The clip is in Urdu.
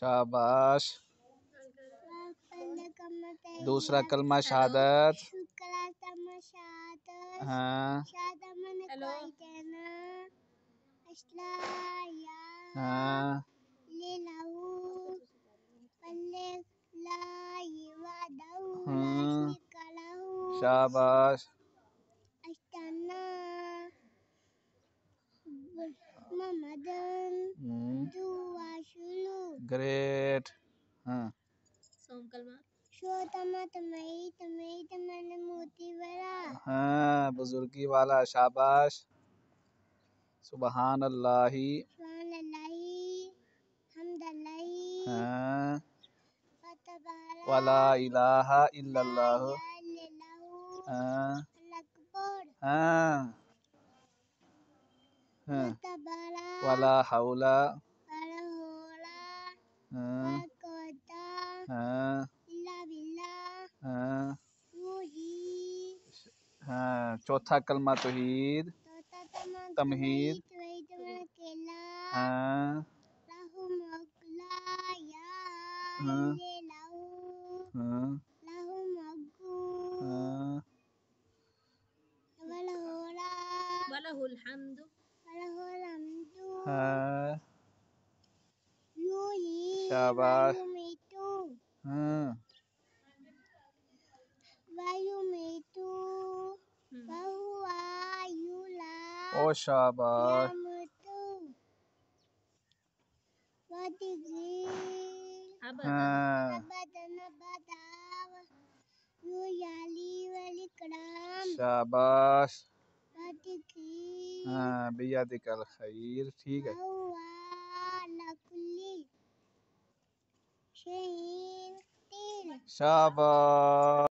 شاباش. دوسرا کلمہ شہادت. ہاں ہاں شاباش. گریٹ. ہاں ہاں بزرگی والا. شاباش. سبحان اللہ. ہاں ولا الہ الا اللہ. ہاں ہاں ہاں ولا حول. ہاں ہاں ہاں ہاں. چوتھا کلمہ توحید. تمہید. ہاں ہاں ہاں ہاں وله الحمد. ہاں شاباش. ہاں او شاباش. ہاں شاباش. ہاں بیدک الخیر. ٹھیک ہے. شاباش.